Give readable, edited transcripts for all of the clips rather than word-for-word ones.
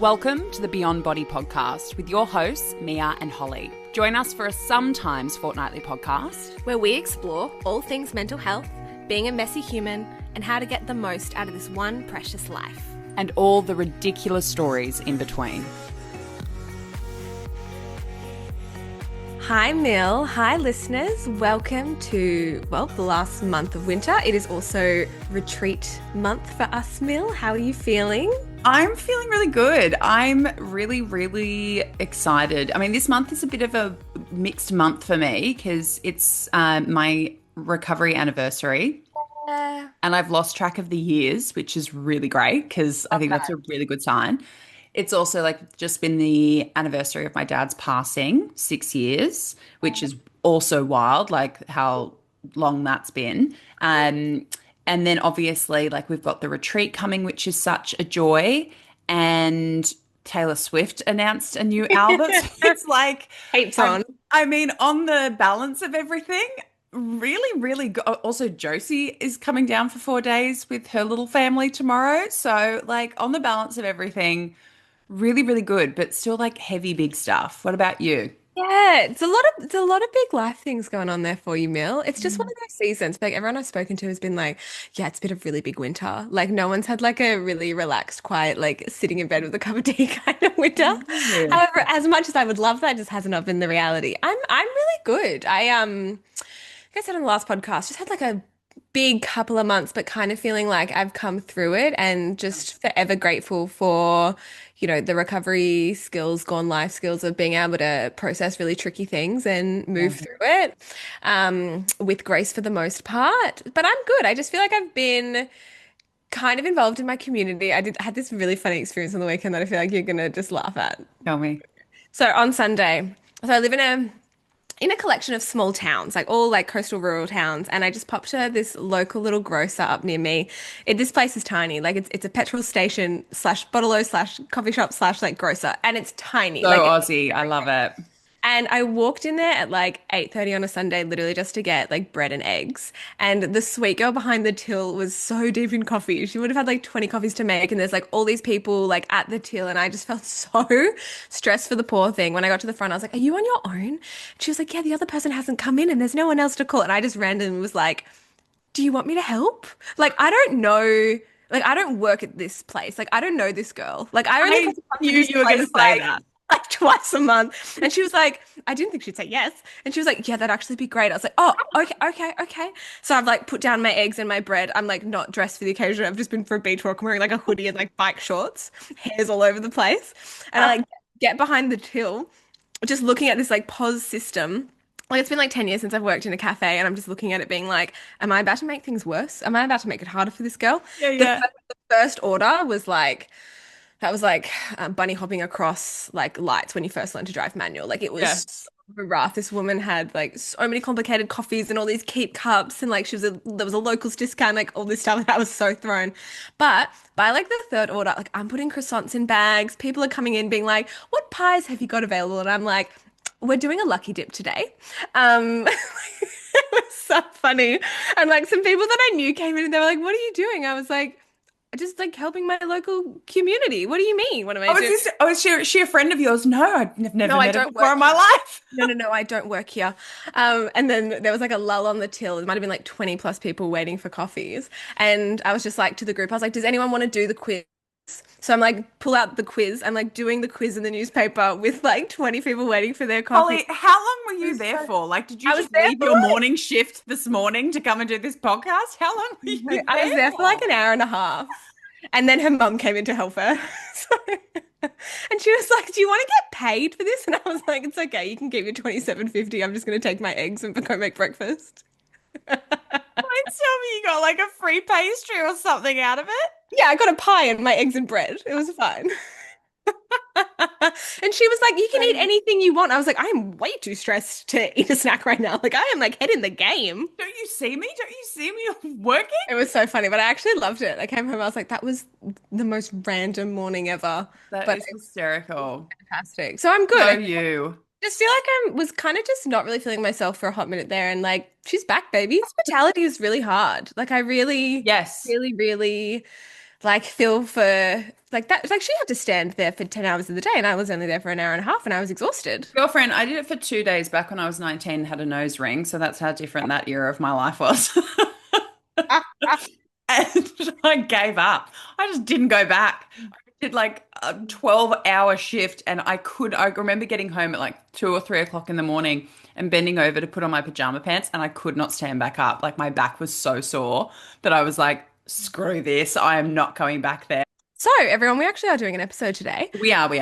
Welcome to the Beyond Body podcast with your hosts, Mia and Holly. Join us for a sometimes fortnightly podcast where we explore all things mental health, being a messy human, and how to get the most out of this one precious life. and all the ridiculous stories in between. Hi, Mill. Hi, listeners. Welcome to, the last month of winter. It is also retreat month for us, Mill. How are you feeling? I'm feeling really good. I'm really, really excited. I mean, this month is a bit of a mixed month for me because it's my recovery anniversary. And I've lost track of the years, which is really great because I think that's a really good sign. It's also just been the anniversary of my dad's passing, 6 years, which is also wild, how long that's been. And then obviously we've got the retreat coming, which is such a joy. And Taylor Swift announced a new album. It's Hates on. I mean, on the balance of everything, really, really good. Also, Josie is coming down for 4 days with her little family tomorrow. So on the balance of everything, really, really good, but still heavy, big stuff. What about you? Yeah, it's a lot of big life things going on there for you, Mill. It's just one of those seasons. Everyone I've spoken to has been yeah, it's been a really big winter. No one's had a really relaxed, quiet, sitting in bed with a cup of tea kind of winter. Yeah. However, as much as I would love that, just hasn't been the reality. I'm really good. Like I said on the last podcast, just had a big couple of months, but kind of feeling like I've come through it and just forever grateful for, the recovery skills, gone life skills of being able to process really tricky things and move through it with grace for the most part. But I'm good. I just feel like I've been kind of involved in my community. I had this really funny experience on the weekend that I feel like you're gonna just laugh at. Tell me. So on Sunday, I live in a collection of small towns, all coastal rural towns. And I just popped to this local little grocer up near me. This place is tiny. It's a petrol station slash bottle slash coffee shop slash grocer. And it's tiny. So Aussie. I love it. And I walked in there at 8:30 on a Sunday, literally just to get bread and eggs. And the sweet girl behind the till was so deep in coffee. She would have had 20 coffees to make. And there's all these people at the till. And I just felt so stressed for the poor thing. When I got to the front, I was like, "Are you on your own?" And she was like, "Yeah, the other person hasn't come in and there's no one else to call." And I just randomly was like, "Do you want me to help?" I don't know. I don't work at this place. I don't know this girl. I only come to knew this you were going to place, say that. twice a month. And she was like, I didn't think she'd say yes. And she was like, yeah, that'd actually be great. I was like, oh, okay. So I've put down my eggs and my bread. I'm not dressed for the occasion. I've just been for a beach walk. I'm wearing a hoodie and bike shorts, hairs all over the place. And I get behind the till, just looking at this POS system. It's been 10 years since I've worked in a cafe and I'm just looking at it being am I about to make things worse? Am I about to make it harder for this girl? Yeah. The first order was that was bunny hopping across lights when you first learned to drive manual. It was so rough. This woman had so many complicated coffees and all these keep cups and there was a locals discount, all this stuff. And I was so thrown. But by the third order, I'm putting croissants in bags. People are coming in being what pies have you got available? And I'm like, we're doing a lucky dip today. It was so funny. And some people that I knew came in and they were like, what are you doing? I was like, just helping my local community. What do you mean? What am I doing? Is she a friend of yours? No, I've never met her before in my life. No, I don't work here. And then there was a lull on the till. There might have been 20 plus people waiting for coffees. And I was just to the group, I was like, does anyone want to do the quiz? So I'm pull out the quiz. I'm doing the quiz in the newspaper with 20 people waiting for their coffee. Holly, how long were you there for? Did you just leave your morning shift this morning to come and do this podcast? How long were you there? I was there for an hour and a half. And then her mum came in to help her. And she was like, do you want to get paid for this? And I was like, it's okay. You can keep your $27.50. I'm just going to take my eggs and go make breakfast. Please tell me you got a free pastry or something out of it. Yeah, I got a pie and my eggs and bread. It was fine. And she was like, you can eat anything you want. I was like, I'm way too stressed to eat a snack right now. I am head in the game. Don't you see me? Don't you see me working? It was so funny, but I actually loved it. I came home, I was like, that was the most random morning ever. That is hysterical. Fantastic. So I'm good. Go you. Just feel like I was kind of just not really feeling myself for a hot minute there. And she's back, baby. Hospitality is really hard. I really, yes, really, really like feel for like that. Like she had to stand there for 10 hours of the day, and I was only there for an hour and a half, and I was exhausted. Girlfriend, I did it for 2 days back when I was 19 and had a nose ring. So that's how different that era of my life was. And I gave up. I just didn't go back. I did like a 12-hour shift and I remember getting home at like 2 or 3 o'clock in the morning and bending over to put on my pajama pants and I could not stand back up. Like my back was so sore that I was like, screw this. I am not going back there. So, everyone, we actually are doing an episode today. We are. We're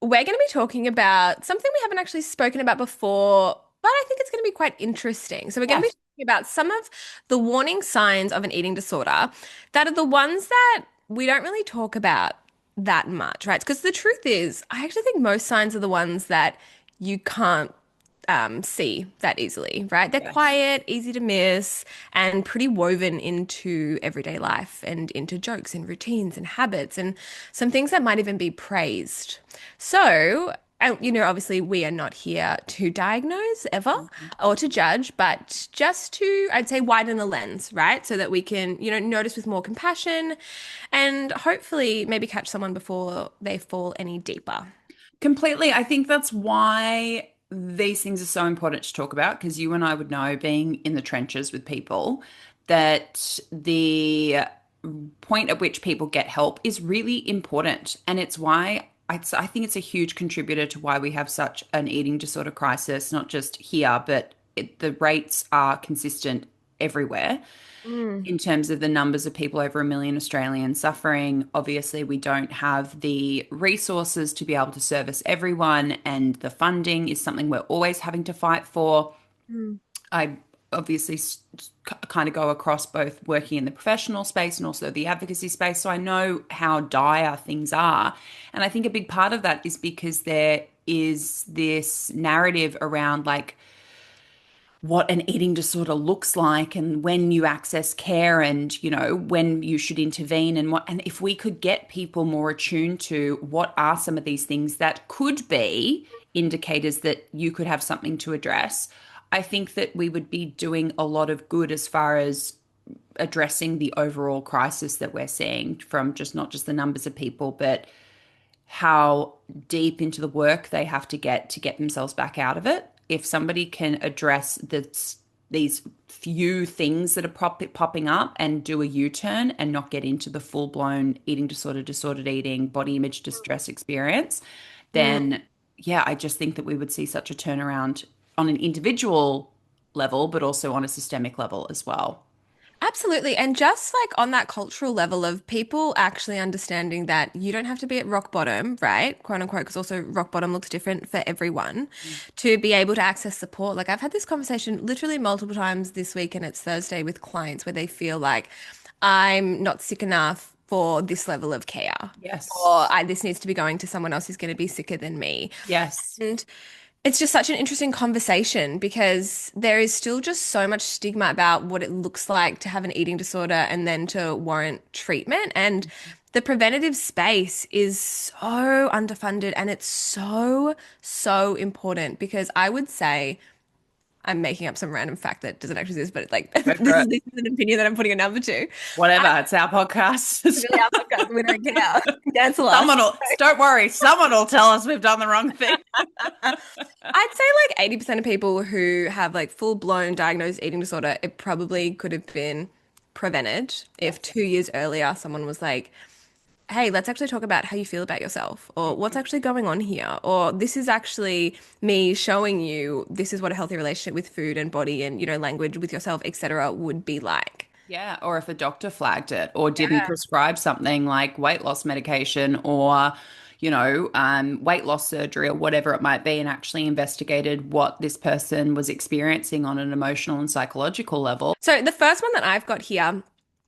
going to be talking about something we haven't actually spoken about before, but I think it's going to be quite interesting. So, we're going to be Yes. talking about some of the warning signs of an eating disorder that are the ones that we don't really talk about that much, right? Because the truth is, I actually think most signs are the ones that you can't see that easily, right? They're Yes. quiet, easy to miss, and pretty woven into everyday life and into jokes and routines and habits and some things that might even be praised. So, obviously, we are not here to diagnose ever or to judge, but just to, I'd say, widen the lens, right? So that we can, notice with more compassion and hopefully maybe catch someone before they fall any deeper. Completely. I think that's why these things are so important to talk about because you and I would know, being in the trenches with people, that the point at which people get help is really important. And it's why I think it's a huge contributor to why we have such an eating disorder crisis, not just here, but the rates are consistent everywhere Mm, in terms of the numbers of people, over 1 million Australians suffering. Obviously, we don't have the resources to be able to service everyone, and the funding is something we're always having to fight for. mm. I obviously kind of go across both working in the professional space and also the advocacy space, so I know how dire things are. And I think a big part of that is because there is this narrative around like what an eating disorder looks like and when you access care and when you should intervene and if we could get people more attuned to what are some of these things that could be indicators that you could have something to address. I think that we would be doing a lot of good as far as addressing the overall crisis that we're seeing, from just not just the numbers of people but how deep into the work they have to get themselves back out of it. If somebody can address these few things that are popping up and do a U-turn and not get into the full-blown eating disorder, disordered eating, body image distress experience, Mm. then yeah, I just think that we would see such a turnaround on an individual level, but also on a systemic level as well. Absolutely. And just like on that cultural level of people actually understanding that you don't have to be at rock bottom, right? Quote unquote, because also rock bottom looks different for everyone to be able to access support. Like I've had this conversation literally multiple times this week, and it's Thursday with clients where they feel like I'm not sick enough for this level of care, Yes. or this needs to be going to someone else who's going to be sicker than me. Yes. And it's just such an interesting conversation because there is still just so much stigma about what it looks like to have an eating disorder and then to warrant treatment. And the preventative space is so underfunded and it's so, so important because I would say I'm making up some random fact that doesn't actually exist, but like Go for it. this is an opinion that I'm putting a number to. Whatever. It's our podcast. Really our podcast, we don't get out. Cancel us. Someone will, don't worry, someone will tell us we've done the wrong thing. I'd say like 80% of people who have like full-blown diagnosed eating disorder, it probably could have been prevented if 2 years earlier someone was like, hey, let's actually talk about how you feel about yourself, or what's actually going on here, or this is actually me showing you this is what a healthy relationship with food and body and, language with yourself, etc., would be like. Yeah, or if a doctor flagged it or didn't Yeah. prescribe something like weight loss medication or, weight loss surgery or whatever it might be, and actually investigated what this person was experiencing on an emotional and psychological level. So the first one that I've got here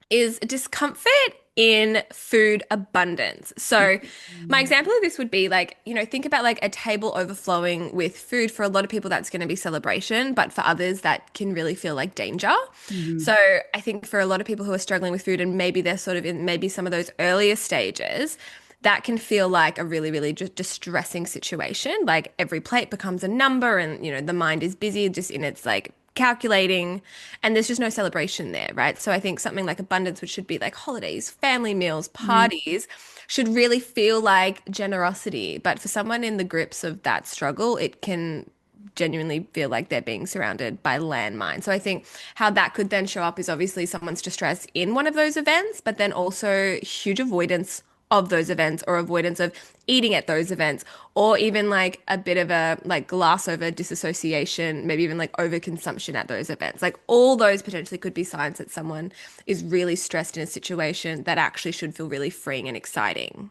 is discomfort in food abundance. So my example of this would be like, think about like a table overflowing with food. For a lot of people, that's going to be celebration, but for others, that can really feel like danger. Mhm. So I think for a lot of people who are struggling with food and maybe they're sort of in maybe some of those earlier stages, that can feel like a really, really just distressing situation. Like every plate becomes a number and, the mind is busy just in its like calculating, and there's just no celebration there, right? So I think something like abundance, which should be like holidays, family meals, Mm. parties, should really feel like generosity. But for someone in the grips of that struggle, it can genuinely feel like they're being surrounded by landmines. So I think how that could then show up is obviously someone's distress in one of those events, but then also huge avoidance of those events or avoidance of eating at those events, or even like a bit of a like glass over disassociation, maybe even like overconsumption at those events. Like all those potentially could be signs that someone is really stressed in a situation that actually should feel really freeing and exciting.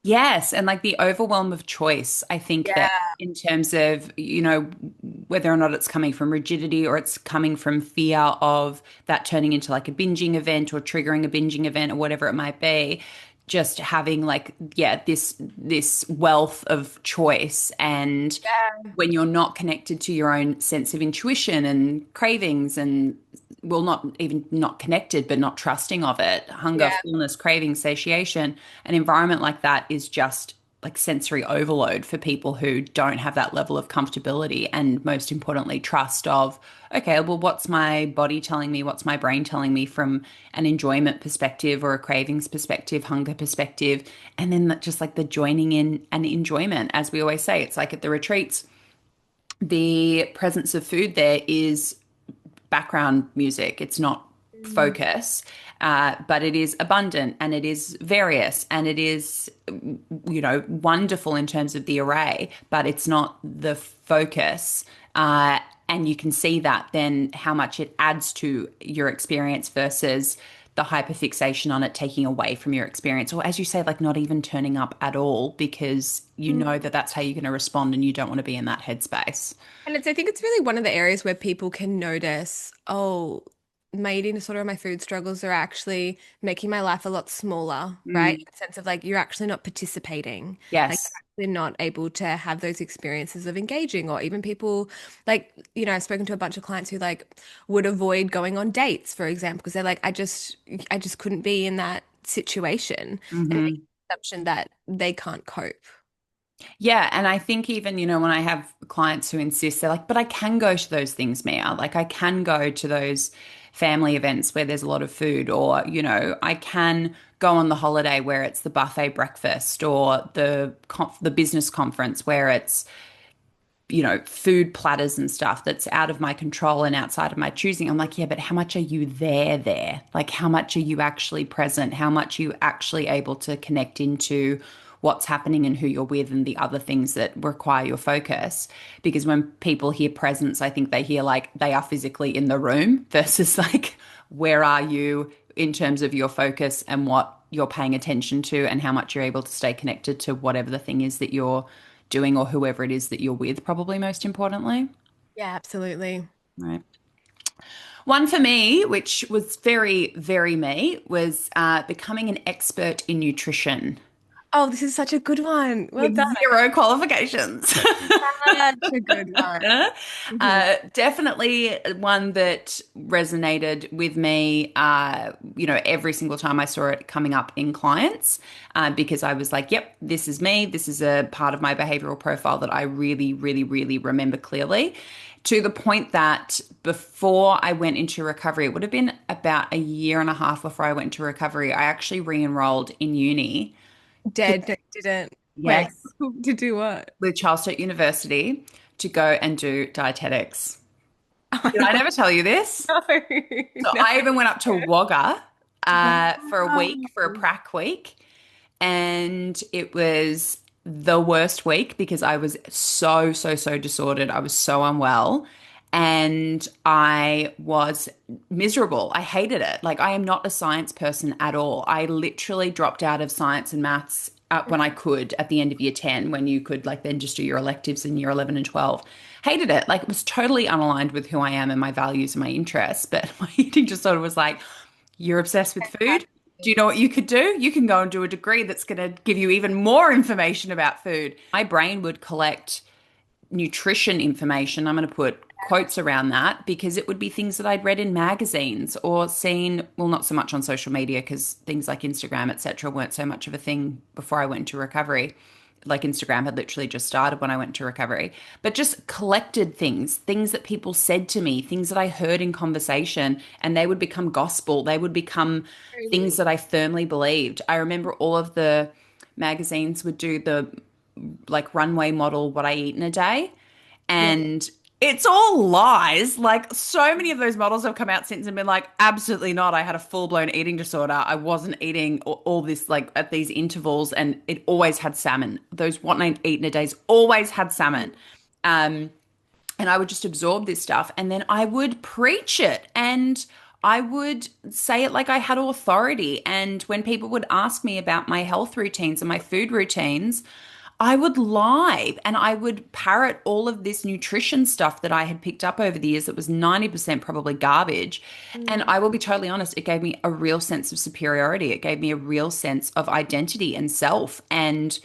Yes, and like the overwhelm of choice, I think that Yeah. in terms of, whether or not it's coming from rigidity or it's coming from fear of that turning into like a binging event or triggering a binging event or whatever it might be, just having like, yeah, this wealth of choice. And when you're not connected to your own sense of intuition and cravings and well, not even not connected, but not trusting of it, hunger, Yeah. fullness, craving, satiation, an environment like that is just like sensory overload for people who don't have that level of comfortability and most importantly, trust of, okay, well, what's my body telling me? What's my brain telling me from an enjoyment perspective or a cravings perspective, hunger perspective? And then just like the joining in and enjoyment, as we always say, it's like at the retreats, the presence of food there is background music. It's not Mm. focus, but it is abundant and it is various and it is, wonderful in terms of the array, but it's not the focus. And you can see that then how much it adds to your experience versus the hyperfixation on it taking away from your experience. Or as you say, like not even turning up at all because you know that that's how you're going to respond and you don't want to be in that headspace. And I think it's really one of the areas where people can notice, oh, my eating disorder and my food struggles are actually making my life a lot smaller, right? Mm, In the sense of like you're actually not participating, like yes. you're actually not able to have those experiences of engaging, or even people like, I've spoken to a bunch of clients who like would avoid going on dates, for example, because they're like, I just couldn't be in that situation and make Hmm. the assumption that they can't cope. Yeah, and I think even, when I have clients who insist, they're like, but I can go to those things, Mia. Like I can go to those family events where there's a lot of food, or, I can go on the holiday where it's the buffet breakfast or the business conference where it's, food platters and stuff that's out of my control and outside of my choosing. I'm like, yeah, but how much are you there? Like, how much are you actually present? How much are you actually able to connect into what's happening and who you're with and the other things that require your focus? Because when people hear presence, I think they hear like they are physically in the room versus like, where are you in terms of your focus and what you're paying attention to and how much you're able to stay connected to whatever the thing is that you're doing or whoever it is that you're with, probably most importantly. Yeah, absolutely. Right. One for me, which was very, very me, was becoming an expert in nutrition Oh, this is such a good one. Well with done. zero qualifications. Such a good one. Mhm. Definitely one that resonated with me, every single time I saw it coming up in clients, because I was like, yep, this is me. This is a part of my behavioral profile that I really, really, really remember clearly. To the point that before I went into recovery, it would have been about a year and a half before I went into recovery, I actually re-enrolled in uni. Dead, no, didn't. Wait, Yes, to do what? with Charles Sturt University to go and do dietetics. Oh Did my I God, never tell you this? no, So no. I even went up to Wagga for a week, for a Wow. prac week, and it was the worst week because I was so, so, so disordered. I was so unwell and I was miserable. I hated it. Like, I am not a science person at all. I literally dropped out of science and maths when I could at the end of year 10, when you could like then just do your electives in year 11 and 12. Hated it. Like, it was totally unaligned with who I am and my values and my interests. But my eating disorder was like, you're obsessed with food. Do you know what you could do? You can go and do a degree that's going to give you even more information about food. My brain would collect nutrition information. I'm going to put quotes around that because it would be things that I'd read in magazines or seen, well, not so much on social media because things like Instagram, etc., weren't so much of a thing before I went into recovery. like Instagram had literally just started when I went to recovery, but just collected things that people said to me, things that I heard in conversation, and they would become gospel. They would become things Totally. that I firmly believed. I remember all of the magazines would do the like runway model what I eat in a day. Yeah. And it's all lies. Like so many of those models have come out since and been like, absolutely not. I had a full-blown eating disorder. I wasn't eating all this like at these intervals, and it always had salmon. Those what I eat in a days always had salmon. Um, and I would just absorb this stuff and then I would preach it and I would say it like I had authority. And when people would ask me about my health routines and my food routines, I would lie and I would parrot all of this nutrition stuff that I had picked up over the years that was 90% probably garbage. And Mm. I will be totally honest, it gave me a real sense of superiority. It gave me a real sense of identity and self. And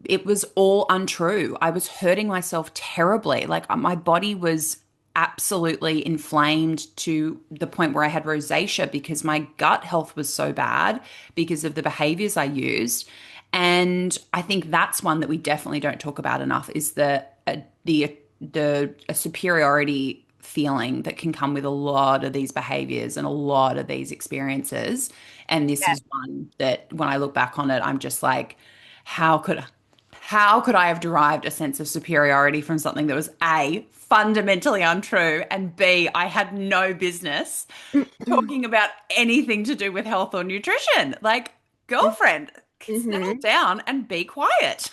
it was all untrue. I was hurting myself terribly. Like my body was absolutely inflamed to the point where I had rosacea because my gut health was so bad because of the behaviors I used. And I think that's one that we definitely don't talk about enough is the a superiority feeling that can come with a lot of these behaviors and a lot of these experiences. And this Yeah. is one that when I look back on it, I'm just like, how could how could I have derived a sense of superiority from something that was A, fundamentally untrue, and B, I had no business talking about anything to do with health or nutrition? Like, girlfriend, settle Hmm. down and be quiet.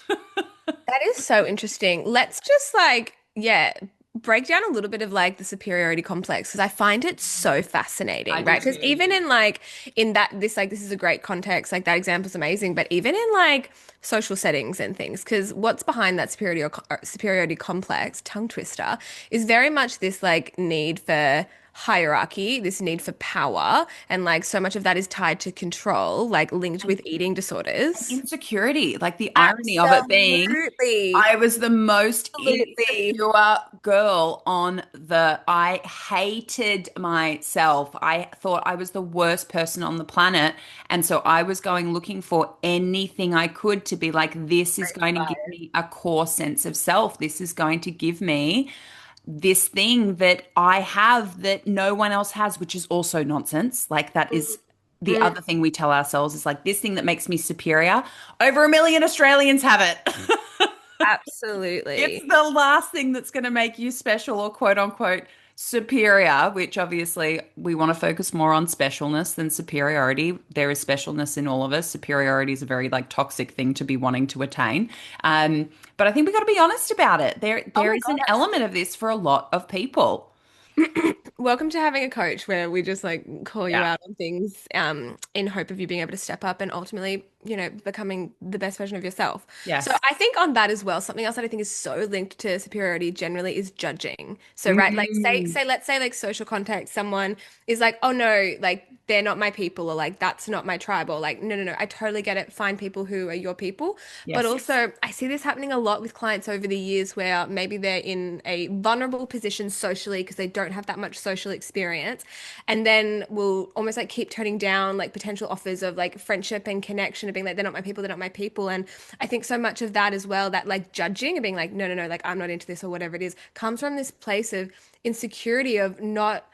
That is so interesting. Let's just like, yeah, break down a little bit of like the superiority complex because I find it so I fascinating, do right? Because too. even in like in that this is a great context, like that example's amazing, but even in like social settings and things, because what's behind that superiority complex, tongue twister, is very much this like need for hierarchy, this need for power, and like so much of that is tied to control, like linked with And eating disorders. insecurity, like the irony of it being Absolutely. I was the most Absolutely. insecure girl on I hated myself. I thought I was the worst person on the planet. And so I was going looking for anything I could to be like, this is going to give me a core sense of self. This is going to give me this thing that I have that no one else has, which is also nonsense. Like, that is the Mm, other thing we tell ourselves is like, this thing that makes me superior. Over a million Australians have it. It's absolutely. the last thing that's going to make you special or quote unquote superior, which obviously we want to focus more on specialness than superiority. There is specialness in all of us. Superiority is a very like toxic thing to be wanting to attain. But I think we got to be honest about it. Oh There my is God, an element of this for a lot of people. welcome to having a coach where we just like call you Yeah. out on things in hope of you being able to step up and ultimately, becoming the best version of yourself. So Yes. I think on that as well, something else that I think is so linked to superiority generally is judging. So right, like Mm. let's say like social context, someone is like, oh no, like they're not my people or like that's not my tribe or like no, I totally get it. Find people who are your people. But Yes. also I see this happening a lot with clients over the years where maybe they're in a vulnerable position socially because they don't have that much social experience and then will almost like keep turning down like potential offers of like friendship and connection and being like they're not my people, they're not my people. And I think so much of that as well, that like judging and being like no, like I'm not into this or whatever it is, comes from this place of insecurity of not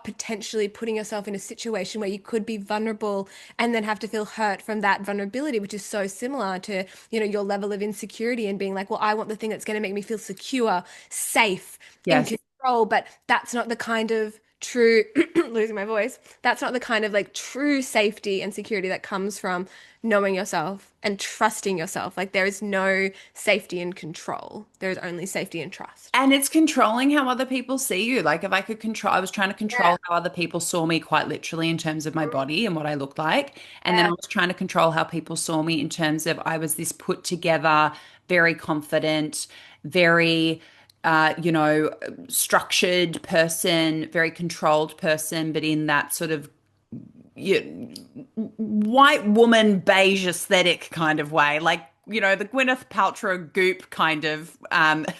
potentially putting yourself in a situation where you could be vulnerable and then have to feel hurt from that vulnerability, which is so similar to, your level of insecurity and being like, well, I want the thing that's going to make me feel secure, safe, in Yes. control, but that's not the kind of true, losing my voice, that's not the kind of like true safety and security that comes from knowing yourself and trusting yourself. Like there is no safety and control. There is only safety and trust. And it's controlling how other people see you. Like if I could control, I was trying to Yeah. control how other people saw me quite literally in terms of my body and what I looked like. And then I Yeah. was trying to control how people saw me in terms of I was this put together, very confident, very, structured person, very controlled person, but in that sort of you, white woman beige aesthetic kind of way, like the Gwyneth Paltrow goop kind of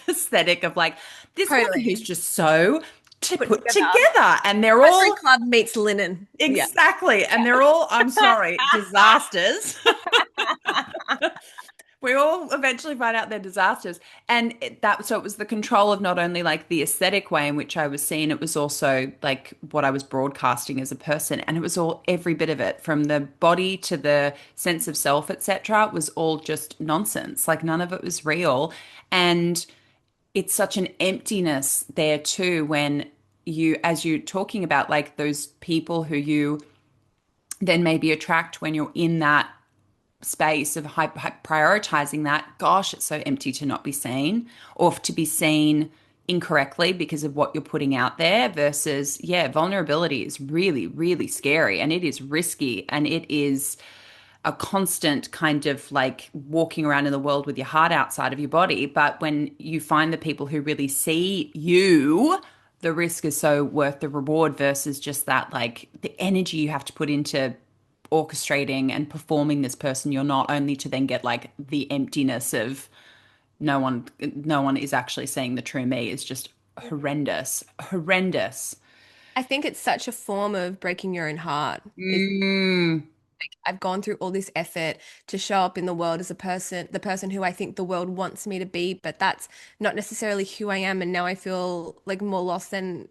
aesthetic of like this woman who's Totally. just so to Put put together. together, and they're Country all club meets linen. Yeah. exactly, and they're all I'm sorry disasters. We all eventually find out they're disasters. And so it was the control of not only like the aesthetic way in which I was seen, it was also like what I was broadcasting as a person. And it was all every bit of it, from the body to the sense of self, etc., was all just nonsense. Like none of it was real. And it's such an emptiness there too when as you're talking about like those people who you then maybe attract when you're in that space of prioritizing that. Gosh, it's so empty to not be seen or to be seen incorrectly because of what you're putting out there versus, yeah, vulnerability is really, really scary and it is risky and it is a constant kind of like walking around in the world with your heart outside of your body. But when you find the people who really see you, the risk is so worth the reward versus just that, like the energy you have to put into orchestrating and performing this person you're not, only to then get like the emptiness of no one is actually seeing the true me, is just horrendous, horrendous. I think it's such a form of breaking your own heart. Mm, I've gone through all this effort to show up in the world as a person, the person who I think the world wants me to be, but that's not necessarily who I am. And now I feel like more lost than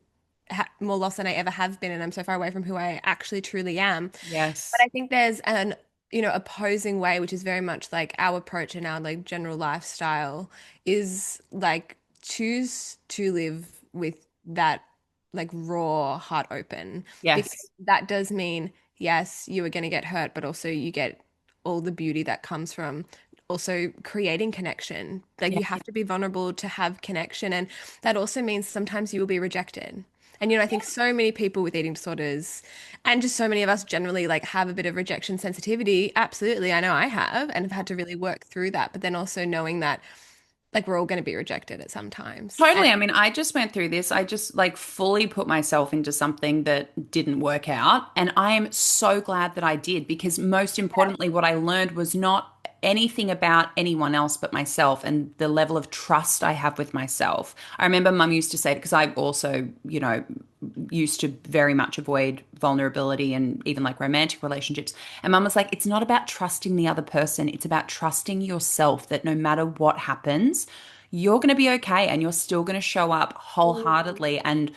I ever have been, and I'm so far away from who I actually truly am. But yes. I think there's an opposing way, which is very much like our approach and our like general lifestyle is like choose to live with that like raw heart open, because Yes. that does mean yes, you are going to get hurt, but also you get all the beauty that comes from also creating connection. Like Yeah. you have to be vulnerable to have connection, and that also means sometimes you will be rejected. And I think so many people with eating disorders and just so many of us generally like have a bit of rejection sensitivity. Absolutely. I know I have and have had to really work through that. But then also knowing that like we're all going to be rejected at some times. And Totally. I mean, I just went through this. I just like fully put myself into something that didn't work out. And I am so glad that I did, because most importantly, what I learned was not anything about anyone else but myself and the level of trust I have with myself. I remember mum used to say, because I also, used to very much avoid vulnerability and even like romantic relationships. And mum was like, it's not about trusting the other person, it's about trusting yourself that no matter what happens, you're going to be okay and you're still going to show up wholeheartedly and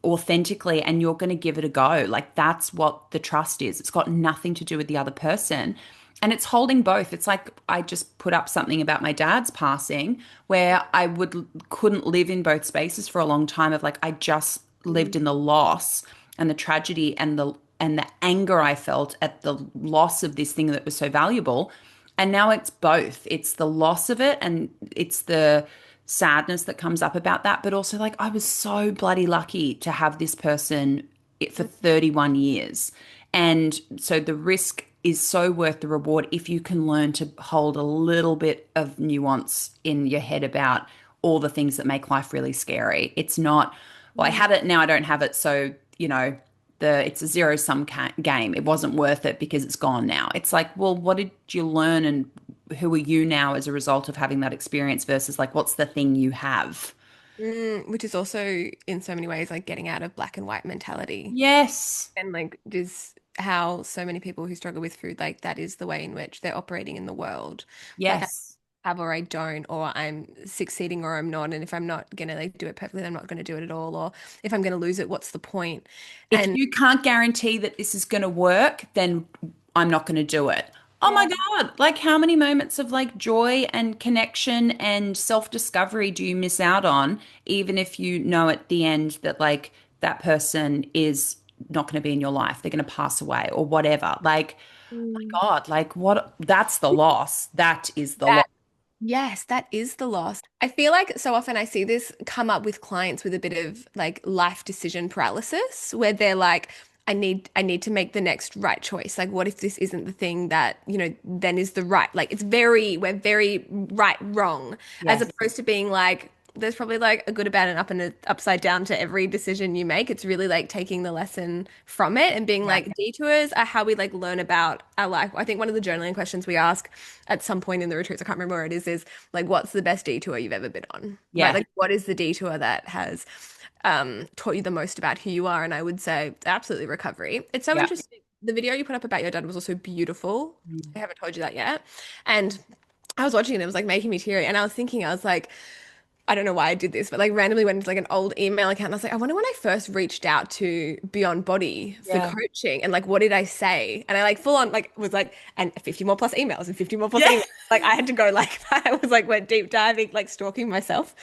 authentically, and you're going to give it a go. Like that's what the trust is. It's got nothing to do with the other person. And it's holding both. It's like I just put up something about my dad's passing where I couldn't live in both spaces for a long time, of like I just lived in the loss and the tragedy and the anger I felt at the loss of this thing that was so valuable. And now it's both. It's the loss of it and it's the sadness that comes up about that. But also, like, I was so bloody lucky to have this person for 31 years. And so the risk is so worth the reward if you can learn to hold a little bit of nuance in your head about all the things that make life really scary. It's not, well, I had it, now I don't have it. So, it's a zero sum game. It wasn't worth it because it's gone now. It's like, well, what did you learn and who are you now as a result of having that experience versus like, what's the thing you have? which is also in so many ways like getting out of black and white mentality. Yes. And like is how so many people who struggle with food, like that is the way in which they're operating in the world. Like I Yes. have or I don't, or I'm succeeding or I'm not. And if I'm not gonna like do it perfectly, I'm not gonna do it at all. Or if I'm gonna lose it, what's the point? If And you can't guarantee that this is going to work, then I'm not going to do it. Oh my yeah. God. Like, how many moments of like joy and connection and self-discovery do you miss out on, even if you know at the end that like that person is not going to be in your life, they're going to pass away or whatever. Like, Mm. my God, like what? That's the loss. That is the loss. That Yes, that is the loss. I feel like so often I see this come up with clients with a bit of like life decision paralysis where they're like, I need to make the next right choice. Like, what if this isn't the thing that, then is the right? Like we're very right, wrong, as Yes. opposed to being like, there's probably like a good, a bad, and up and a upside down to every decision you make. It's really like taking the lesson from it and being Yeah. like detours are how we like learn about our life. I think one of the journaling questions we ask at some point in the retreats, I can't remember where it is like, what's the best detour you've ever been on? Right? Yeah. Like, what is the detour that has taught you the most about who you are? And I would say absolutely recovery. It's so Yeah. interesting the video you put up about your dad was also beautiful. Mm. I haven't told you that yet. And I was watching it, it was like making me teary. And I was thinking, I was like, I don't know why I did this, but like randomly went into like an old email account and I was like, I wonder when I first reached out to Beyond Body for Yeah. coaching and like what did I say? And I like full on like was like and 50 more plus emails and 50 more plus Yeah. emails. Like I had to go like I was like went deep diving, like stalking myself.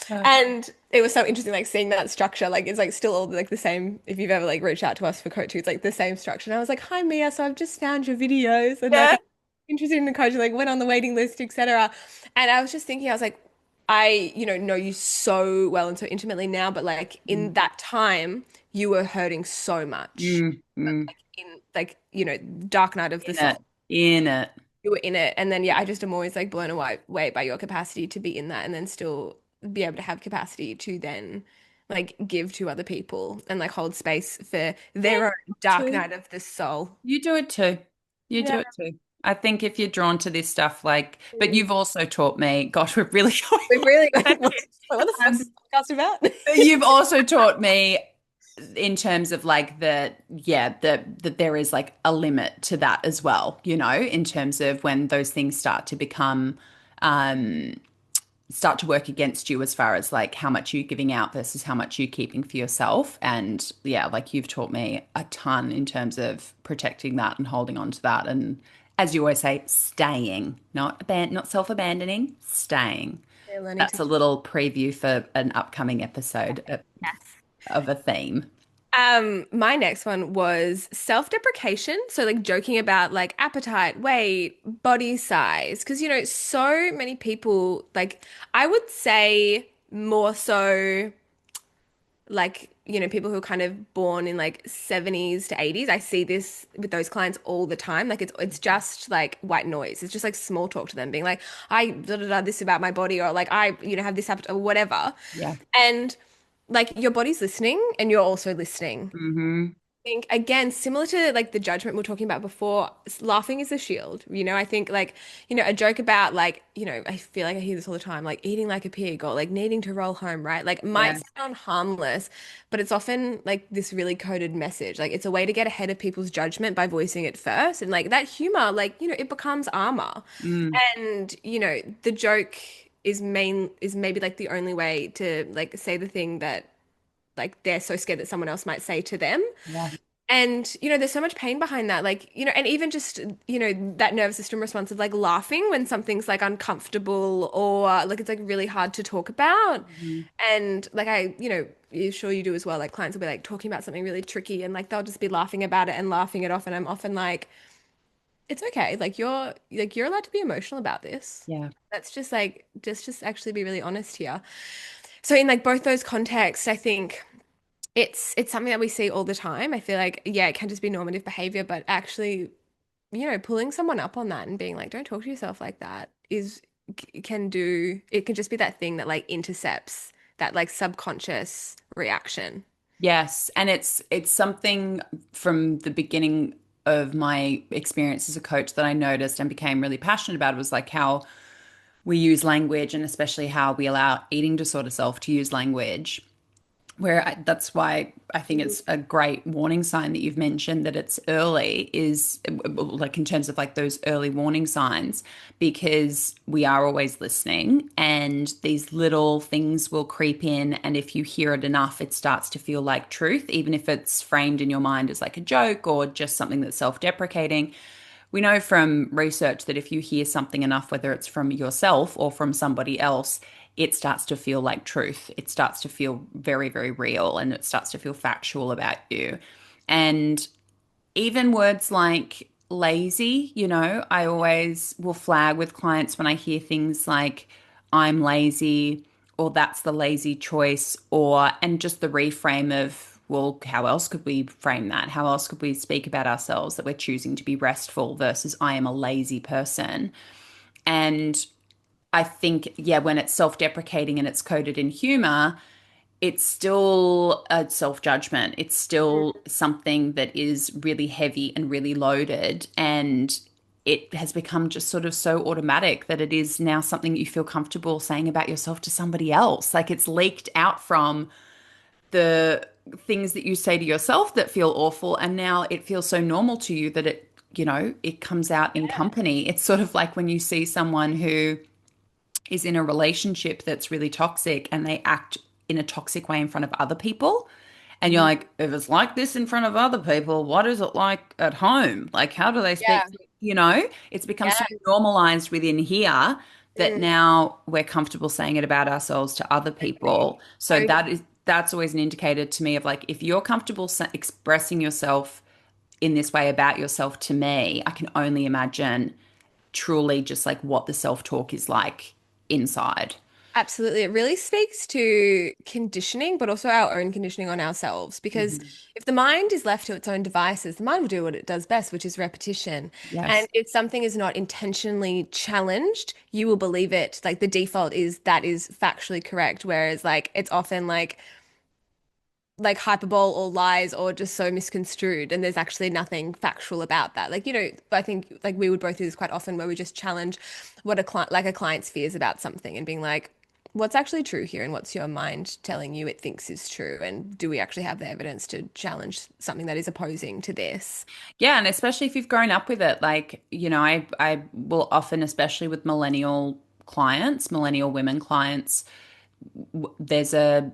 Uh, And it was so interesting like seeing that structure. Like it's like still all like the same if you've ever like reached out to us for coaching, it's like the same structure. And I was like, hi Mia, so I've just found your videos and like Yeah. I'm interested in the coaching, like went on the waiting list, etc. And I was just thinking, I was like, know you so well and so intimately now, but like in Mm, that time, you were hurting so much. mm, mm. Like in like, dark night of the In soul. it. In it. You were in it. And then yeah, I just am always like blown away by your capacity to be in that and then still be able to have capacity to then like give to other people and like hold space for Yeah, their own dark too. night of the soul. You do it too. You Yeah. do it too. I think if you're drawn to this stuff, like, but you've also taught me, gosh, we're really going We've really on a what the fuck's this tangent. podcast about? But you've also taught me in terms of like that there is like a limit to that as well, in terms of when those things um start to work against you as far as like how much you're giving out versus how much you're keeping for yourself. And yeah, like you've taught me a ton in terms of protecting that and holding on to that. And as you always say, staying, not self-abandoning, staying. They're learning to That's a little preview for an upcoming episode yes. of a theme. My next one was self-deprecation. So like joking about like appetite, weight, body size. Because so many people like I would say more so like, people who are kind of born in like 70s to 80s. I see this with those clients all the time. Like it's just like white noise. It's just like small talk to them being like, I this about my body or like I, have this appetite or whatever. Yeah. And like your body's listening and you're also listening. Hmm. I think again, similar to like the judgment we were talking about before, laughing is a shield. I think like, a joke about like, I feel like I hear this all the time, like eating like a pig or like needing to roll home, right? Like might Yeah. sound harmless, but it's often like this really coded message. Like it's a way to get ahead of people's judgment by voicing it first. And like that humor, like, it becomes armor. Mm. And, the joke is maybe like the only way to like say the thing that like they're so scared that someone else might say to them. Yeah. And, there's so much pain behind that. Like, and even just, that nervous system response of like laughing when something's like uncomfortable or like it's like really hard to talk about. Mhm. And like sure you do as well. Like clients will be like talking about something really tricky and like they'll just be laughing about it and laughing it off. And I'm often like, it's okay. Like you're allowed to be emotional about this. Yeah. That's just like just actually be really honest here. So in like both those contexts, I think it's something that we see all the time. I feel like, yeah, it can just be normative behavior, but actually, pulling someone up on that and being like, don't talk to yourself like that it can just be that thing that like intercepts that like subconscious reaction. Yes, and it's something from the beginning of my experience as a coach that I noticed and became really passionate about was like how we use language and especially how we allow eating disorder self to use language. That's why I think it's a great warning sign that you've mentioned that it's early is like in terms of like those early warning signs, because we are always listening and these little things will creep in. And if you hear it enough, it starts to feel like truth, even if it's framed in your mind as like a joke or just something that's self-deprecating. We know from research that if you hear something enough, whether it's from yourself or from somebody else, it starts to feel like truth. It starts to feel very, very real and it starts to feel factual about you. And even words like lazy, I always will flag with clients when I hear things like, I'm lazy, or that's the lazy choice, and just the reframe of, well, how else could we frame that? How else could we speak about ourselves that we're choosing to be restful versus I am a lazy person? And I think, yeah, when it's self-deprecating and it's coded in humor, it's still a self-judgment. It's still something that is really heavy and really loaded. And it has become just sort of so automatic that it is now something you feel comfortable saying about yourself to somebody else. Like it's leaked out from the things that you say to yourself that feel awful, and now it feels so normal to you that it comes out in company. It's sort of like when you see someone who is in a relationship that's really toxic and they act in a toxic way in front of other people. And you're Mhm. like, if it's like this in front of other people, what is it like at home? Like, how do they speak? Yeah. It's become Yeah. so normalized within here that Mm. now we're comfortable saying it about ourselves to other people. So So that's always an indicator to me of like, if you're comfortable expressing yourself in this way about yourself to me, I can only imagine truly just like what the self-talk is like inside. absolutely. It really speaks to conditioning, but also our own conditioning on ourselves. Because Mhm. if the mind is left to its own devices, the mind will do what it does best, which is repetition. And Yes. if something is not intentionally challenged, you will believe it. Like the default is that is factually correct. Whereas like it's often like hyperbole or lies or just so misconstrued and there's actually nothing factual about that. Like, I think like we would both do this quite often where we just challenge what a client's fears about something and being like, what's actually true here and what's your mind telling you it thinks is true? And do we actually have the evidence to challenge something that is opposing to this? Yeah, and especially if you've grown up with it, like, I will often, especially with millennial clients, millennial women clients, there's a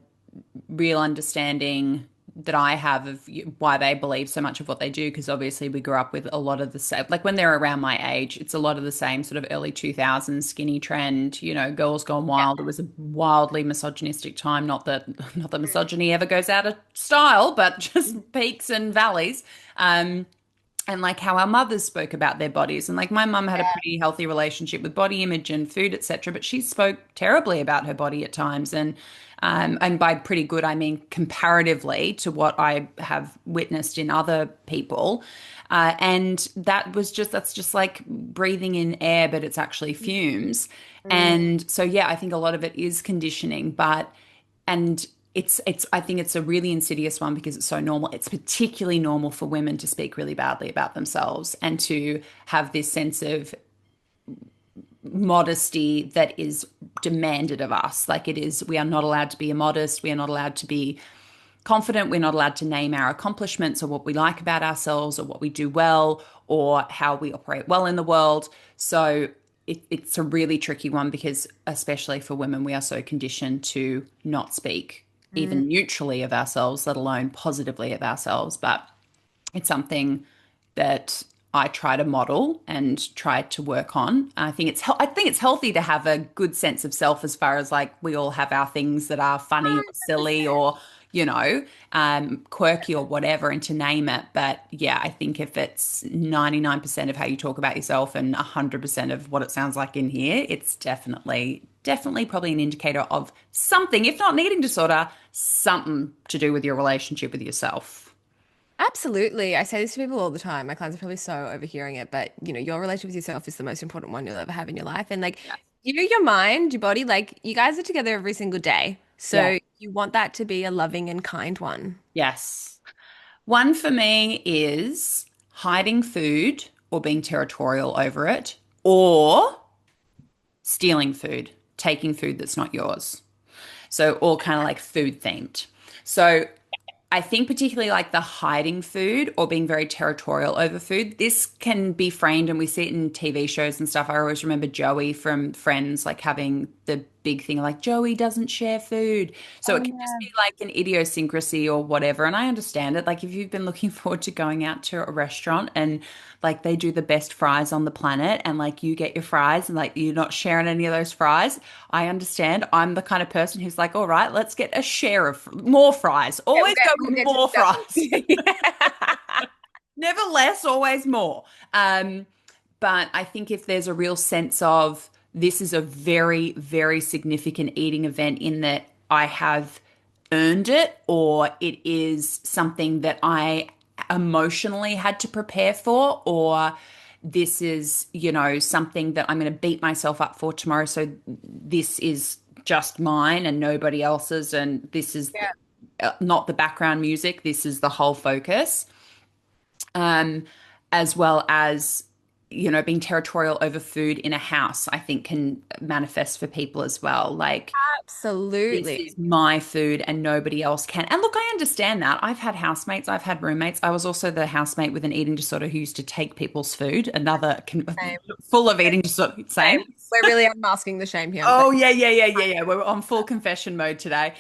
real understanding that I have of why they believe so much of what they do, because obviously we grew up with a lot of the same, like when they're around my age, it's a lot of the same sort of early 2000s skinny trend, girls gone Yeah. wild. It was a wildly misogynistic time. Not that misogyny ever goes out of style, but just peaks and valleys. And like how our mothers spoke about their bodies, and like my mum had a Yeah. pretty healthy relationship with body image and food, etc., but she spoke terribly about her body at times. And by pretty good I mean comparatively to what I have witnessed in other people. And that's just like breathing in air, but it's actually fumes. Mm. And so yeah, I think a lot of it is conditioning, but and it's I think it's a really insidious one because it's so normal. It's particularly normal for women to speak really badly about themselves and to have this sense of modesty that is demanded of us. Like it is, we are not allowed to be immodest, we are not allowed to be confident, we're not allowed to name our accomplishments or what we like about ourselves or what we do well or how we operate well in the world. So it's a really tricky one because, especially for women, we are so conditioned to not speak Mm. even neutrally of ourselves, let alone positively of ourselves. But it's something that I try to model and try to work on. I think it's healthy to have a good sense of self as far as like we all have our things that are funny or silly 100%. or quirky or whatever, and to name it. But yeah, I think if it's 99% of how you talk about yourself and 100% of what it sounds like in here, it's definitely probably an indicator of something, if not an eating disorder, something to do with your relationship with yourself. Absolutely. I say this to people all the time. My clients are probably so overhearing it, but your relationship with yourself is the most important one you'll ever have in your life. And like, your mind, your body, like you guys are together every single day. Yeah. So you want that to be a loving and kind one. Yes. One for me is hiding food or being territorial over it, or stealing food, taking food that's not yours. So, all kind of like food themed. So, I think particularly like the hiding food or being very territorial over food, this can be framed, and we see it in TV shows and stuff. I always remember Joey from Friends like having the big thing like Joey doesn't share food. So Oh it can just yeah. be like an idiosyncrasy or whatever. And I understand it. Like if you've been looking forward to going out to a restaurant and like they do the best fries on the planet and like you get your fries and like you're not sharing any of those fries, I understand. I'm the kind of person who's like, all right, let's get a share of more fries. Yeah, Always go we'll with get to more the double. fries. Yeah. Never less, always more. But I think if there's a real sense of this is a very, very significant eating event in that I have earned it, or it is something that I emotionally had to prepare for, or this is, something that I'm going to beat myself up for tomorrow. So this is just mine and nobody else's. And this is Yeah. not the background music. This is the whole focus. Um, as well as being territorial over food in a house, I think can manifest for people as well. Like, this Absolutely. is my food and nobody else can. And look, I understand that. I've had housemates, I've had roommates. I was also the housemate with an eating disorder who used to take people's food, Same. full of eating disorder. Same. Same. We're really unmasking the shame here. Same. Oh, yeah, yeah, yeah, yeah, yeah. We're on full confession mode today.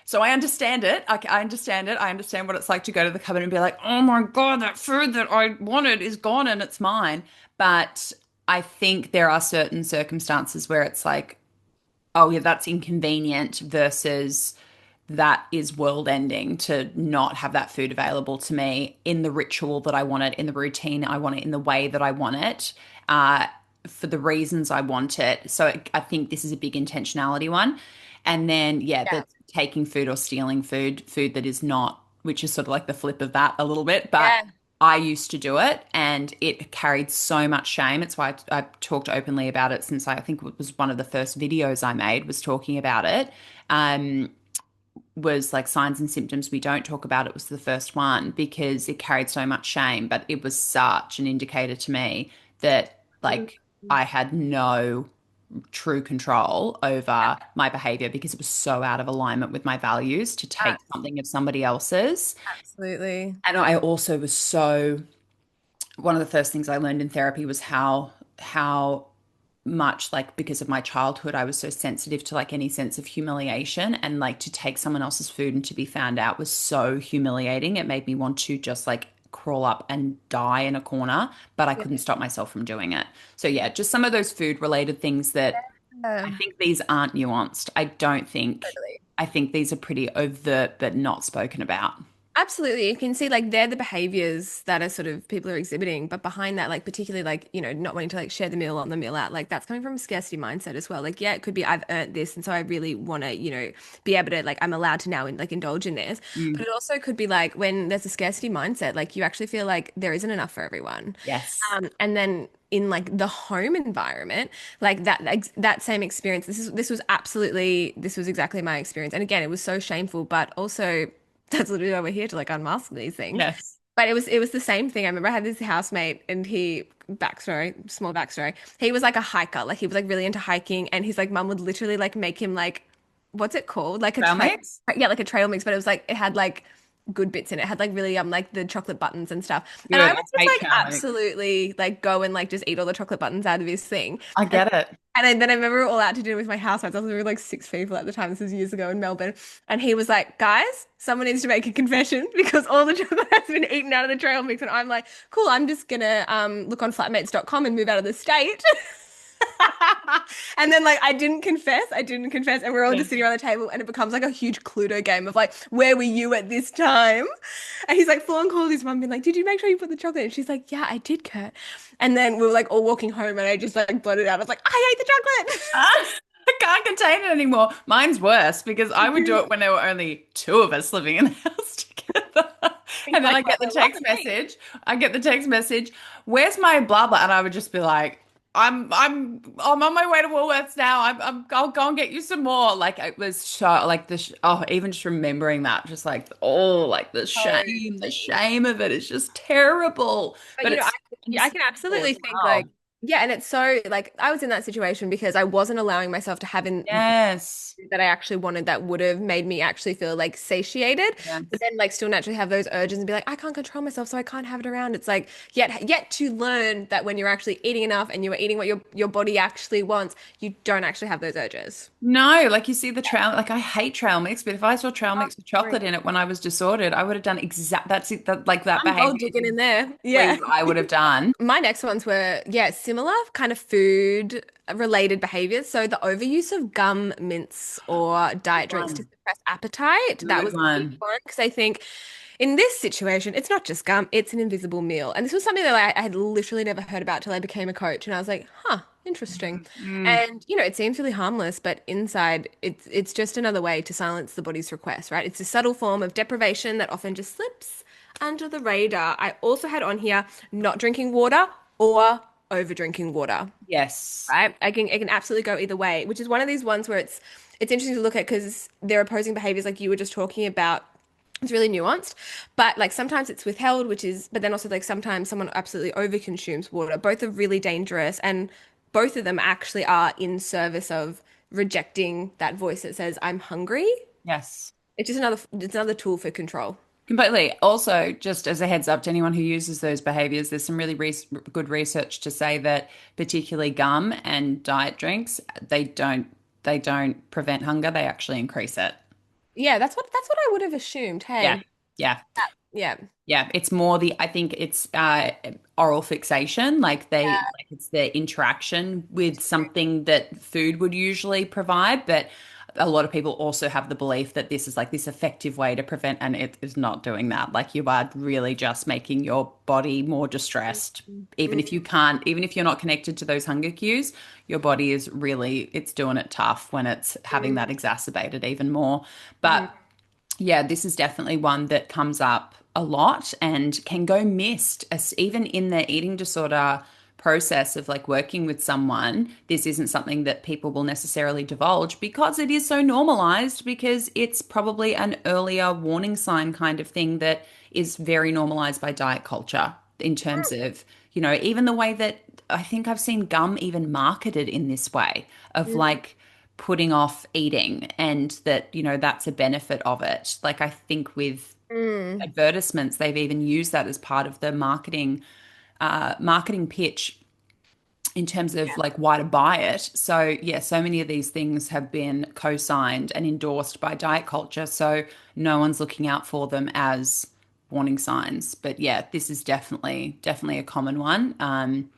So I understand it. I understand it. I understand what it's like to go to the cupboard and be like, oh my God, that food that I wanted is gone and it's mine. But I think there are certain circumstances where it's like, oh yeah, that's inconvenient versus that is world ending to not have that food available to me in the ritual that I want it, in the routine I want it, in the way that I want it, uh, for the reasons I want it. So I think this is a big intentionality one. And then, yeah, Yeah. the taking food or stealing food that is not, which is sort of like the flip of that a little bit. But Yeah. I used to do it and it carried so much shame. It's why I talked openly about it since I think it was one of the first videos I made was talking about it. Was like signs and symptoms we don't talk about. It was the first one because it carried so much shame, but it was such an indicator to me that like I had no true control over my behavior because it was so out of alignment with my values to take something of somebody else's. Absolutely. And I also was so one of the first things I learned in therapy was how much like because of my childhood I was so sensitive to like any sense of humiliation and like to take someone else's food and to be found out was so humiliating. It made me want to just like crawl up and die in a corner, but I Yeah. couldn't stop myself from doing it. So yeah, just some of those food related things that I think these aren't nuanced. Totally. I think these are pretty overt but not spoken about. Absolutely. You can see like they're the behaviors that are sort of people are exhibiting, but behind that, like particularly like, not wanting to like share the meal on the meal out, like that's coming from a scarcity mindset as well. Like, yeah, it could be I've earned this, and so I really want to, be able to like I'm allowed to now like indulge in this. But Mm. it also could be like when there's a scarcity mindset, like you actually feel like there isn't enough for everyone. Yes. And then in like the home environment, like that same experience, this was exactly my experience. And again, it was so shameful, but also that's literally why we're here to like unmask these things. Yes. But it was the same thing. I remember I had this housemate and small backstory. He was like a hiker. Like he was like really into hiking and his like mum would literally like make him like what's it called? Like a Trail trail mix? yeah, like a trail mix, but it was like it had like good bits in it. It had like really like the chocolate buttons and stuff. And I Good. would I just hate like trail mix. absolutely like go and like just eat all the chocolate buttons out of his thing. I And get it. then I remember we were all out to dinner with my housemates. I was with like six people at the time. This was years ago in Melbourne. And he was like, guys, someone needs to make a confession because all the chocolate has been eaten out of the trail mix. And I'm like, cool, I'm just gonna look on flatmates.com and move out of the state. And then like I didn't confess, and we're all Yeah. just sitting around the table, and it becomes like a huge Cluedo game of like, where were you at this time? And he's like full on called his mum, being like, did you make sure you put the chocolate? And she's like, yeah, I did, Kurt. And then we were like all walking home, and I just like blurted out, I was like, I ate the chocolate. Ah, I can't contain it anymore. Mine's worse because I would do it when there were only two of us living in the house together. He's And then like, I well, get the it text wasn't me. message. I get the text message, where's my blah blah? And I would just be like, I'm on my way to Woolworths now. I'll go and get you some more. Like it was so like even just remembering that, just like the shame of it is just terrible. But But it's I so can simple absolutely as think like, well. yeah, and it's so like I was in that situation because I wasn't allowing myself to have in Yes. that I actually wanted that would have made me actually feel like satiated, but Yes. then like still naturally have those urges and be like, I can't control myself, so I can't have it around. It's like yet to learn that when you're actually eating enough and you are eating what your body actually wants, you don't actually have those urges. No, like you see the trail, like I hate trail mix, but if I saw trail mix with Sorry. chocolate in it when I was disordered, I would have done that's it, like that I'm gold behavior is digging in there. exactly Yeah. what I would have done. My next ones were, yeah, similar kind of food related behaviors. So the overuse of gum, mints, or diet drinks to One. suppress appetite. That Good was a big one. one because I think in this situation, it's not just gum, it's an invisible meal. And this was something that I had literally never heard about till I became a coach. And I was like, huh, interesting. Mm, And it seems really harmless, but inside it's just another way to silence the body's request, right? It's a subtle form of deprivation that often just slips under the radar. I also had on here not drinking water or over drinking water, yes. right? It can absolutely go either way, which is one of these ones where it's interesting to look at because there are opposing behaviors like you were just talking about It's really nuanced, but like sometimes it's withheld, which is, but then also like sometimes someone absolutely overconsumes water. Both are really dangerous, and both of them actually are in service of rejecting that voice that says, I'm hungry. Yes. It's another tool for control. Completely. Also, just as a heads up to anyone who uses those behaviors, there's some really good research to say that particularly gum and diet drinks, they don't prevent hunger, they actually increase it. Yeah, that's what I would have assumed. Yeah. Hey, Yeah. yeah. Yeah, it's more I think it's oral fixation, like it's the interaction with something that food would usually provide, but a lot of people also have the belief that this is like this effective way to prevent, and it is not doing that. Like you are really just making your body more distressed. Even if you're not connected to those hunger cues, your body is really, it's doing it tough when it's having that exacerbated even more. But Mhm. yeah, this is definitely one that comes up a lot and can go missed, as even in the eating disorder process of like working with someone. This isn't something that people will necessarily divulge because it is so normalized, because it's probably an earlier warning sign kind of thing that is very normalized by diet culture in terms of, even the way that I think I've seen gum even marketed in this way of like putting off eating, and that, that's a benefit of it. Like I think with Mm. advertisements, they've even used that as part of the marketing pitch in terms of like why to buy it. So yeah, so many of these things have been co-signed and endorsed by diet culture. So no one's looking out for them as warning signs. But yeah, this is definitely a common one.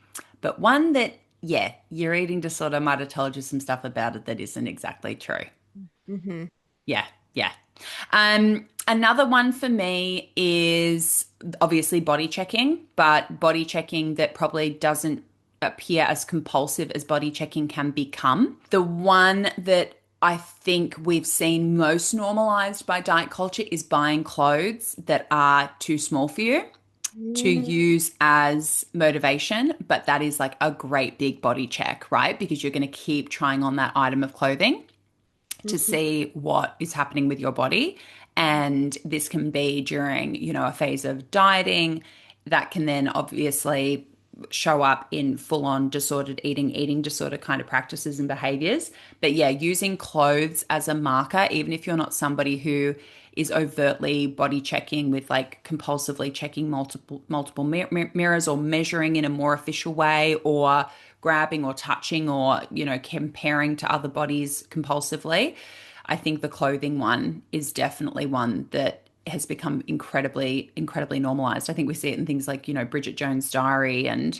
But one that, yeah, your eating disorder might have told you some stuff about it that isn't exactly true. Hmm. Yeah, yeah. Another one for me is obviously body checking, but body checking that probably doesn't appear as compulsive as body checking can become. The one that I think we've seen most normalized by diet culture is buying clothes that are too small for you to use as motivation, but that is like a great big body check, right? Because you're going to keep trying on that item of clothing to see what is happening with your body. And this can be during, a phase of dieting that can then obviously show up in full on disordered eating disorder kind of practices and behaviors. But yeah, using clothes as a marker, even if you're not somebody who is overtly body checking with like compulsively checking multiple mirrors, or measuring in a more official way, or grabbing or touching, or comparing to other bodies compulsively. I think the clothing one is definitely one that has become incredibly normalized. I think we see it in things like, Bridget Jones' Diary and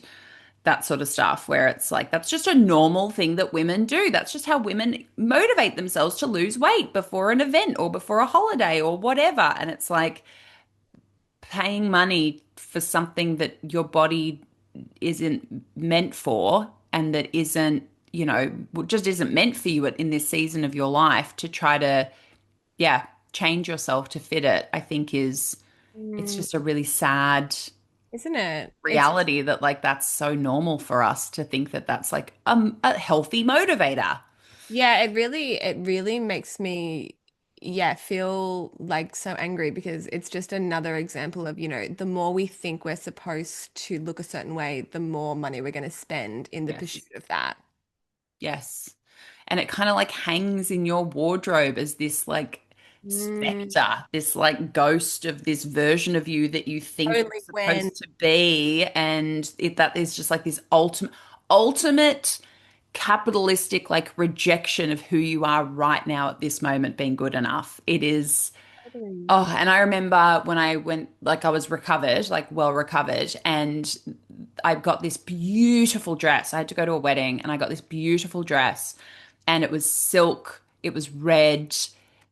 that sort of stuff, where it's like that's just a normal thing that women do. That's just how women motivate themselves to lose weight before an event or before a holiday or whatever. And it's like paying money for something that your body isn't meant for, and that isn't, just isn't meant for you in this season of your life, to try to, yeah, change yourself to fit it, I think it's Mm. just a really sad Isn't it? It's reality that like that's so normal for us to think that that's like a healthy motivator. Yeah, it really makes me, yeah, feel like so angry because it's just another example of, the more we think we're supposed to look a certain way, the more money we're going to spend in the Yes. pursuit of that. Yes. And it kind of like hangs in your wardrobe as this like Mm, specter, this like ghost of this version of you that you think you're only when. supposed to be. And that is just like this ultimate capitalistic like rejection of who you are right now at this moment being good enough. It is. Totally. Oh, and I remember when I went, like I was recovered, like well recovered, and I got this beautiful dress. I had to go to a wedding and I got this beautiful dress, and it was silk, it was red,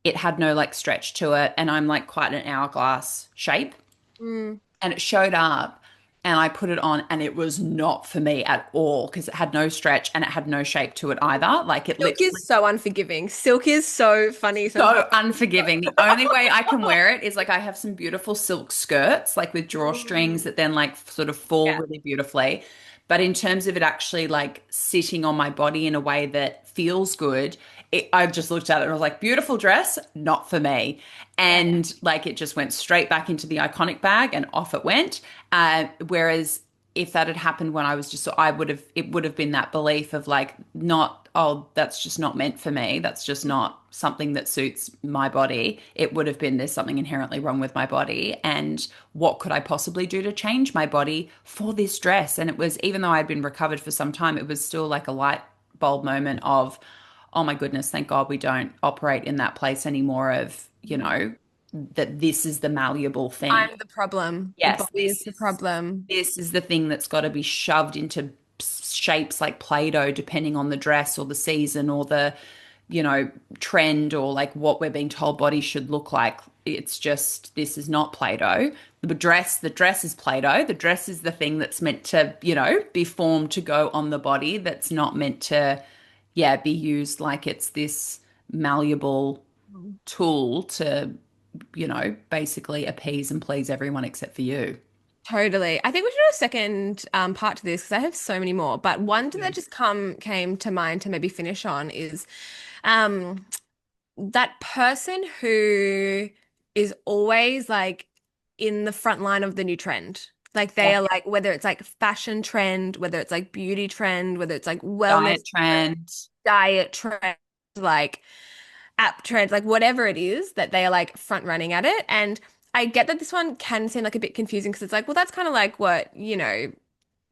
it had no like stretch to it, and I'm like quite an hourglass shape, Mm. and it showed up, and I put it on, and it was not for me at all because it had no stretch and it had no shape to it either. Like it Silk literally, is so unforgiving. Silk is so funny sometimes. so unforgiving. The only way I can wear it is like I have some beautiful silk skirts, like with drawstrings Mm. that then like sort of fall Yeah. really beautifully. But in terms of it actually like sitting on my body in a way that feels good, I just looked at it and I was like, beautiful dress, not for me. Yeah. And like it just went straight back into the iconic bag and off it went. Whereas if that had happened when I was just, so I would have, it would have been that belief of like, not, oh, that's just not meant for me. That's just not something that suits my body. It would have been, there's something inherently wrong with my body. And what could I possibly do to change my body for this dress? And it was, even though I'd been recovered for some time, it was still like a light bulb moment of, oh my goodness, thank God we don't operate in that place anymore of, that this is the malleable thing. I'm the problem. The Yes, body is the problem. this is the thing that's got to be shoved into shapes like Play-Doh, depending on the dress or the season or the, you know, trend or like what we're being told bodies should look like. It's just, this is not Play-Doh. The dress is Play-Doh. The dress is the thing that's meant to, be formed to go on the body. That's not meant to, yeah, be used like it's this malleable tool to, basically appease and please everyone except for you. Totally. I think we should do a second part to this because I have so many more. But one Yeah. that just came to mind to maybe finish on is um, that person who is always like in the front line of the new trend. Like they Yeah. are like whether it's like fashion trend, whether it's like beauty trend, whether it's like wellness Diet trend. diet trend, like app trend, like whatever it is that they are like front running at it. And I get that this one can seem like a bit confusing because it's like, well, that's kind of like what,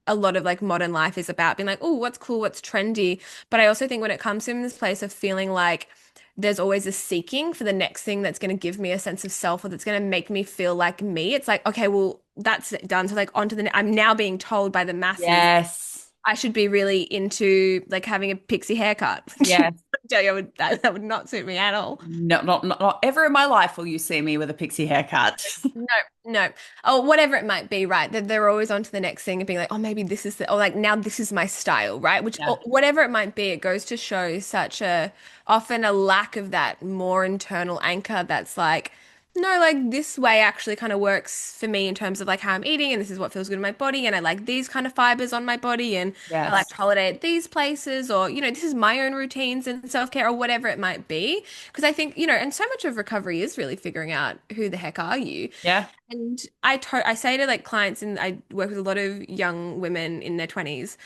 a lot of like modern life is about being like, oh, what's cool, what's trendy. But I also think when it comes from this place of feeling like there's always a seeking for the next thing that's going to give me a sense of self or that's going to make me feel like me. It's like, okay, well, that's done. So like onto I'm now being told by the masses Yes. I should be really into like having a pixie haircut. Yes. Tell you, that would not suit me at all. No, not ever in my life will you see me with a pixie haircut. No, no. Oh, whatever it might be, right? That they're always on to the next thing and being like, oh, maybe this is the, or like now this is my style, right? Which, Yeah. or whatever it might be, it goes to show such a, often a lack of that more internal anchor that's like, no, like this way actually kind of works for me in terms of like how I'm eating and this is what feels good in my body and I like these kind of fibers on my body and I like Yes. to holiday at these places or this is my own routines and self-care or whatever it might be because I think and so much of recovery is really figuring out who the heck are you Yeah. and I say to like clients and I work with a lot of young women in their 20s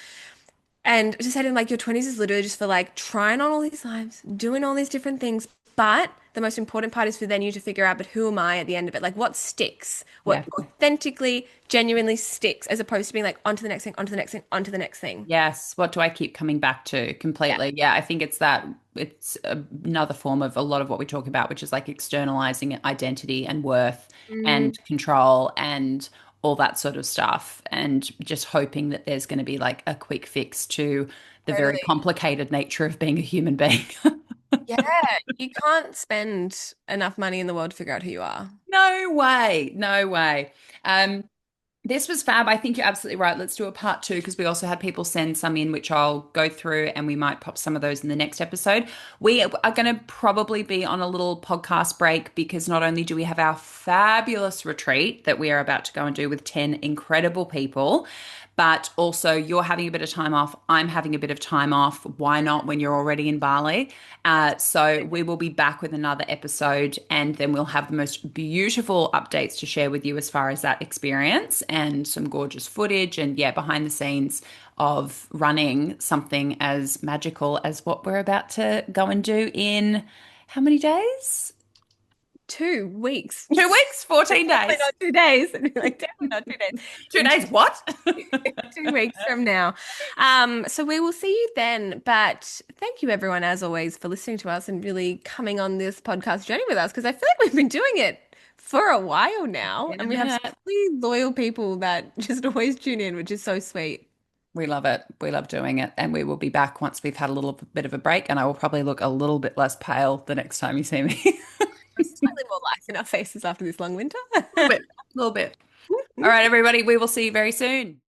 and just said in like your 20s is literally just for like trying on all these lives, doing all these different things. But the most important part is for then you to figure out, but who am I at the end of it? Like what sticks? Yeah. What authentically, genuinely sticks, as opposed to being like onto the next thing, onto the next thing, onto the next thing. Yes. What do I keep coming back to Yeah. completely? Yeah, I think it's another form of a lot of what we talk about, which is like externalizing identity and worth Mm, and control and all that sort of stuff. And just hoping that there's going to be like a quick fix to the very totally. complicated nature of being a human being. Yeah. You can't spend enough money in the world to figure out who you are. No way. No way. Um, This was fab. I think you're absolutely right. Let's do a part two because we also had people send some in, which I'll go through and we might pop some of those in the next episode. We are going to probably be on a little podcast break because not only do we have our fabulous retreat that we are about to go and do with 10 incredible people, but also you're having a bit of time off. I'm having a bit of time off. Why not when you're already in Bali? So we will be back with another episode and then we'll have the most beautiful updates to share with you as far as that experience and some gorgeous footage and yeah, behind the scenes of running something as magical as what we're about to go and do in how many days? 2 weeks. 2 weeks, 14 Definitely days. not 2 days. Like, definitely not 2 days. 2 days, what? 2 weeks from now. So we will see you then. But thank you, everyone, as always, for listening to us and really coming on this podcast journey with us because I feel like we've been doing it for a while now. In a And we have some minute. really loyal people that just always tune in, which is so sweet. We love it. We love doing it. And we will be back once we've had a little bit of a break. And I will probably look a little bit less pale the next time you see me. Slightly more life in our faces after this long winter. A little bit. A little bit. All right, everybody. We will see you very soon.